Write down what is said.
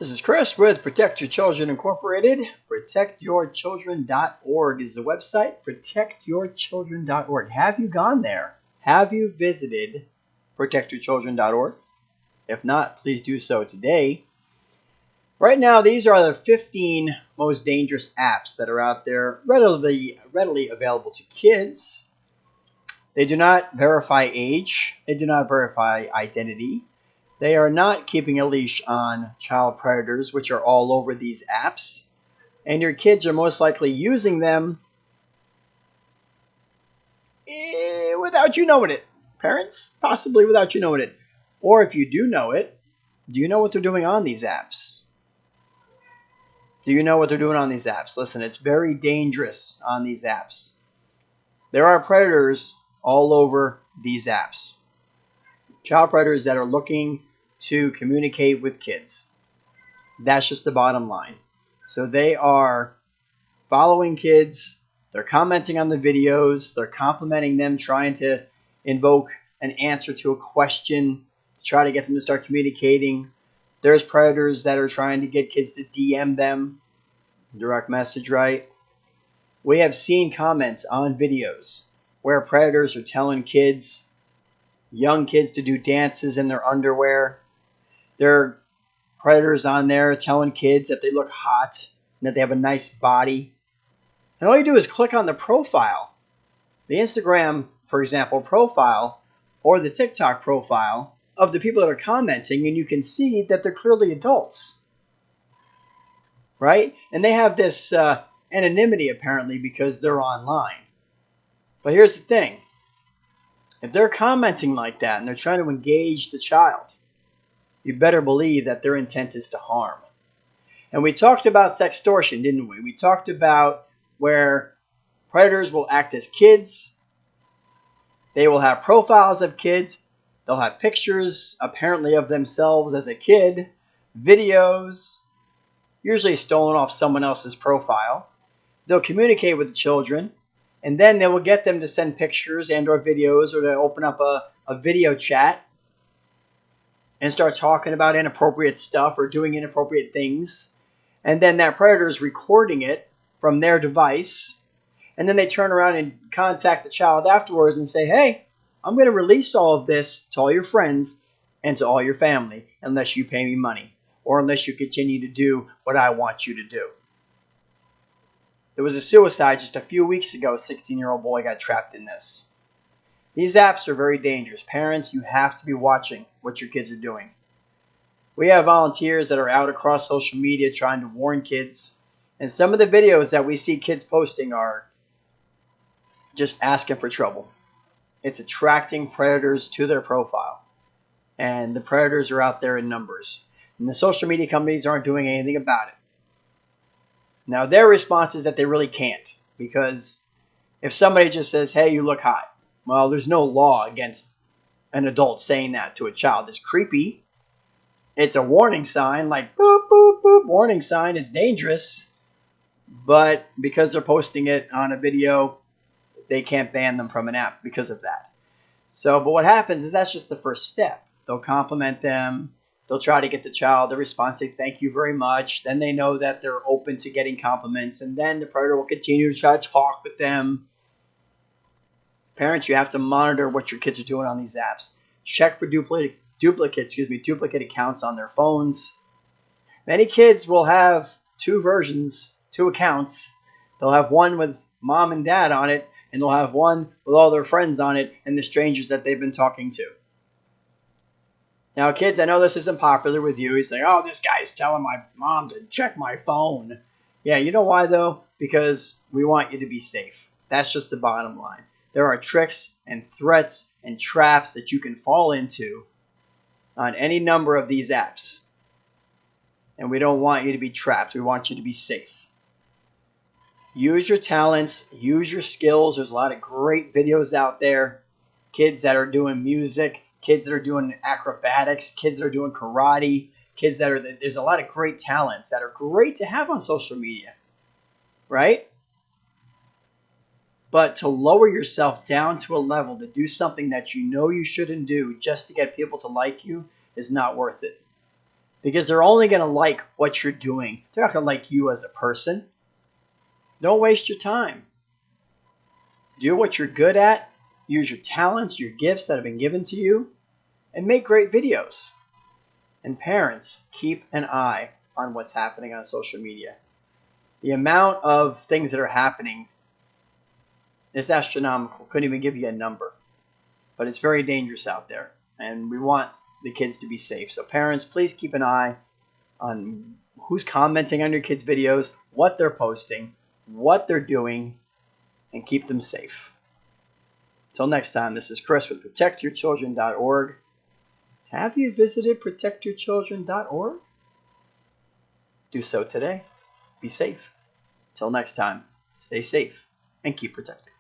This is Chris with Protect Your Children Incorporated. ProtectYourChildren.org is the website. ProtectYourChildren.org. Have you gone there? Have you visited ProtectYourChildren.org? If not, please do so today. Right now, these are the 15 most dangerous apps that are out there readily available to kids. They do not verify age. They do not verify identity. They are not keeping a leash on child predators, which are all over these apps. And your kids are most likely using them without you knowing it. Parents, possibly without you knowing it. Or if you do know it, do you know what they're doing on these apps? Do you know what they're doing on these apps? Listen, it's very dangerous on these apps. There are predators all over these apps. Child predators that are looking to communicate with kids. That's just the bottom line. So they are following kids. They're commenting on the videos. They're complimenting them, trying to invoke an answer to a question to try to get them to start communicating. There's predators that are trying to get kids to DM them. Direct message, right? We have seen comments on videos where predators are telling kids, young kids, to do dances in their underwear. There are predators on there telling kids that they look hot and that they have a nice body. And all you do is click on the profile, the Instagram, for example, profile, or the TikTok profile of the people that are commenting, and you can see that they're clearly adults. Right? And they have this anonymity, apparently, because they're online. But here's the thing. If they're commenting like that and they're trying to engage the child, you better believe that their intent is to harm. And we talked about sextortion, didn't we? We talked about where predators will act as kids. They will have profiles of kids. They'll have pictures, apparently, of themselves as a kid, videos, usually stolen off someone else's profile. They'll communicate with the children, and then they will get them to send pictures and or videos, or to open up a video chat and start talking about inappropriate stuff or doing inappropriate things. And then that predator is recording it from their device. And then they turn around and contact the child afterwards and say, hey, I'm going to release all of this to all your friends and to all your family unless you pay me money or unless you continue to do what I want you to do. There was a suicide just a few weeks ago. A 16-year-old boy got trapped in this. These apps are very dangerous. Parents, you have to be watching what your kids are doing. We have volunteers that are out across social media trying to warn kids. And some of the videos that we see kids posting are just asking for trouble. It's attracting predators to their profile. And the predators are out there in numbers. And the social media companies aren't doing anything about it. Now, their response is that they really can't. Because if somebody just says, hey, you look hot. Well, there's no law against an adult saying that to a child. It's creepy. It's a warning sign, like boop, boop, boop, warning sign. It's dangerous. But because they're posting it on a video, they can't ban them from an app because of that. But what happens is that's just the first step. They'll compliment them. They'll try to get the child a response, say thank you very much. Then they know that they're open to getting compliments. And then the predator will continue to try to talk with them. Parents, you have to monitor what your kids are doing on these apps. Check for duplicate accounts on their phones. Many kids will have two accounts. They'll have one with mom and dad on it, and they'll have one with all their friends on it and the strangers that they've been talking to. Now, kids, I know this isn't popular with you. He's like, oh, this guy's telling my mom to check my phone. Yeah, you know why, though? Because we want you to be safe. That's just the bottom line. There are tricks and threats and traps that you can fall into on any number of these apps. And we don't want you to be trapped. We want you to be safe. Use your talents. Use your skills. There's a lot of great videos out there. Kids that are doing music. Kids that are doing acrobatics. Kids that are doing karate. There's a lot of great talents that are great to have on social media. Right? But to lower yourself down to a level to do something that you know you shouldn't do just to get people to like you is not worth it. because they're only going to like what you're doing. They're not going to like you as a person. Don't waste your time. Do what you're good at. Use your talents, your gifts that have been given to you, and make great videos. And parents, keep an eye on what's happening on social media. The amount of things that are happening is astronomical. Couldn't even give you a number. But it's very dangerous out there. And we want the kids to be safe. So parents, please keep an eye on who's commenting on your kids' videos, what they're posting, what they're doing, and keep them safe. Till next time, this is Chris with ProtectYourChildren.org. Have you visited ProtectYourChildren.org? Do so today. Be safe. Till next time, stay safe and keep protected.